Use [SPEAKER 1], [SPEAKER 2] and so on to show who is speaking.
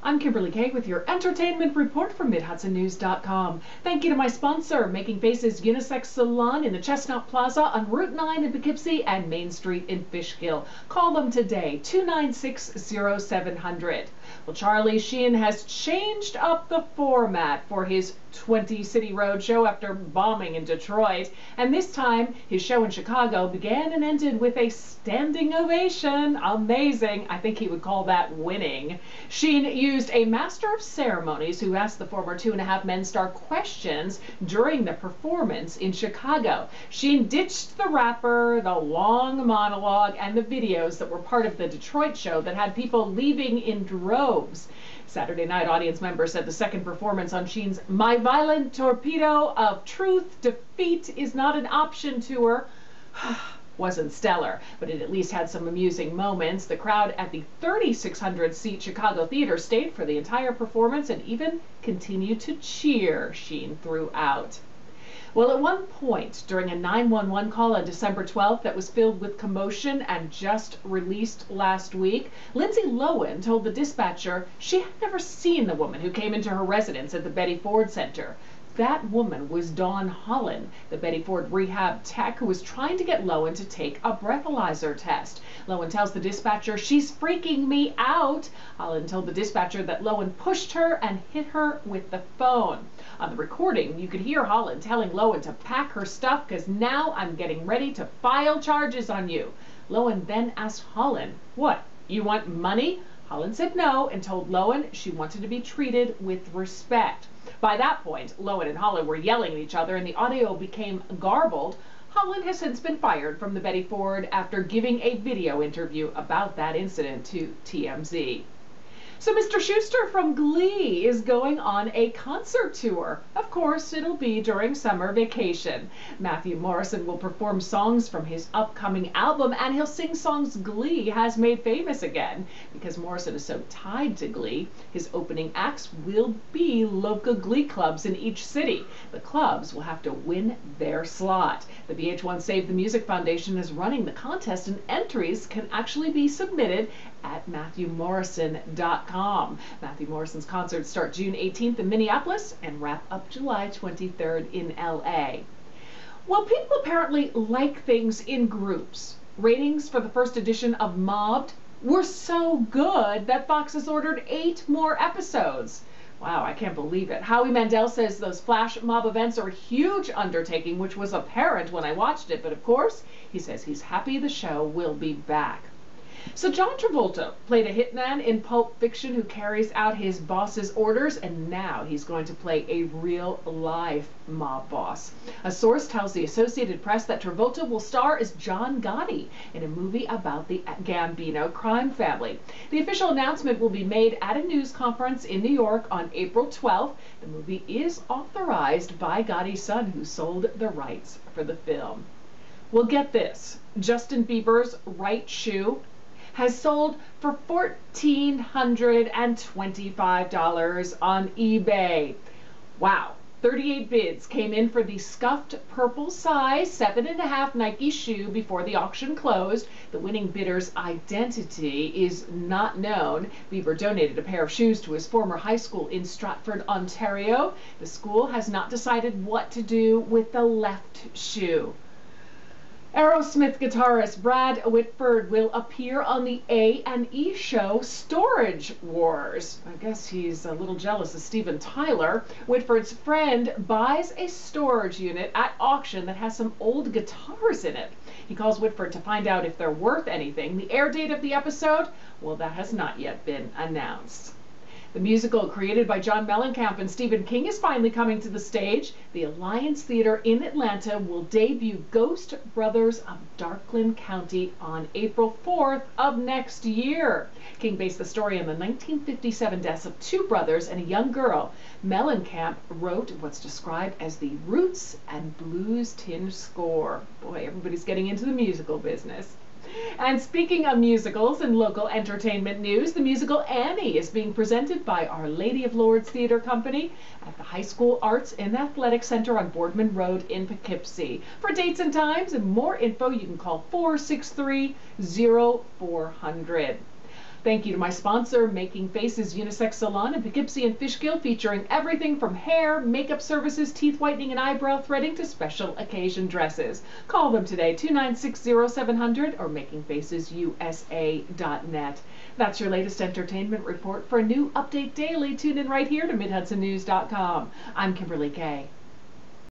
[SPEAKER 1] I'm Kimberly Kay with your entertainment report from MidHudsonNews.com. Thank you to my sponsor, Making Faces Unisex Salon in the Chestnut Plaza on Route 9 in Poughkeepsie and Main Street in Fishkill. Call them today, 296-0700. Well, Charlie Sheen has changed up the format for his 20 City Road show after bombing in Detroit. And this time, his show in Chicago began and ended with a standing ovation. Amazing. I think he would call that winning. Sheen used a master of ceremonies who asked the former Two and a Half Men star questions during the performance in Chicago. Sheen ditched the rapper, the long monologue, and the videos that were part of the Detroit show that had people leaving in droves. Saturday night audience members said the second performance on Sheen's My Violent Torpedo of Truth Defeat is Not an Option tour wasn't stellar, but it at least had some amusing moments. The crowd at the 3,600-seat Chicago Theater stayed for the entire performance and even continued to cheer Sheen throughout. Well, at one point during a 911 call on December 12th that was filled with commotion and just released last week, Lindsay Lohan told the dispatcher she had never seen the woman who came into her residence at the Betty Ford Center. That woman was Dawn Holland, the Betty Ford rehab tech who was trying to get Lohan to take a breathalyzer test. Lohan tells the dispatcher, "She's freaking me out." Holland told the dispatcher that Lohan pushed her and hit her with the phone. On the recording, you could hear Holland telling Lohan to pack her stuff because now I'm getting ready to file charges on you. Lohan then asked Holland, "What, you want money?" Holland said no and told Lohan she wanted to be treated with respect. By that point, Lohan and Holland were yelling at each other and the audio became garbled. Holland has since been fired from the Betty Ford after giving a video interview about that incident to TMZ. So Mr. Schuester from Glee is going on a concert tour. Of course, it'll be during summer vacation. Matthew Morrison will perform songs from his upcoming album, and he'll sing songs Glee has made famous again. Because Morrison is so tied to Glee, his opening acts will be local Glee clubs in each city. The clubs will have to win their slot. The VH1 Save the Music Foundation is running the contest, and entries can actually be submitted at MatthewMorrison.com. Matthew Morrison's concerts start June 18th in Minneapolis and wrap up July 23rd in LA. Well, people apparently like things in groups. Ratings for the first edition of Mobbed were so good that Fox has ordered 8 more episodes. Wow, I can't believe it. Howie Mandel says those flash mob events are a huge undertaking, which was apparent when I watched it, but of course, he says he's happy the show will be back. So John Travolta played a hitman in Pulp Fiction who carries out his boss's orders, and now he's going to play a real-life mob boss. A source tells the Associated Press that Travolta will star as John Gotti in a movie about the Gambino crime family. The official announcement will be made at a news conference in New York on April 12th. The movie is authorized by Gotti's son, who sold the rights for the film. Well, get this. Justin Bieber's right shoe has sold for $1,425 on eBay. Wow. 38 bids came in for the scuffed purple size 7.5 Nike shoe before the auction closed. The winning bidder's identity is not known. Bieber donated a pair of shoes to his former high school in Stratford, Ontario. The school has not decided what to do with the left shoe. Aerosmith guitarist Brad Whitford will appear on the A&E show Storage Wars. I guess he's a little jealous of Steven Tyler. Whitford's friend buys a storage unit at auction that has some old guitars in it. He calls Whitford to find out if they're worth anything. The air date of the episode? Well, that has not yet been announced. The musical created by John Mellencamp and Stephen King is finally coming to the stage. The Alliance Theater in Atlanta will debut Ghost Brothers of Darkland County on April 4th of next year. King based the story on the 1957 deaths of 2 brothers and a young girl. Mellencamp wrote what's described as the roots and blues tinged score. Boy, everybody's getting into the musical business. And speaking of musicals and local entertainment news, the musical Annie is being presented by Our Lady of Lourdes Theater Company at the High School Arts and Athletic Center on Boardman Road in Poughkeepsie. For dates and times and more info, you can call 463-0400. Thank you to my sponsor, Making Faces Unisex Salon in Poughkeepsie and Fishkill, featuring everything from hair, makeup services, teeth whitening, and eyebrow threading to special occasion dresses. Call them today, 296-0700 or makingfacesusa.net. That's your latest entertainment report. For a new update daily, tune in right here to MidHudsonNews.com. I'm Kimberly Kay.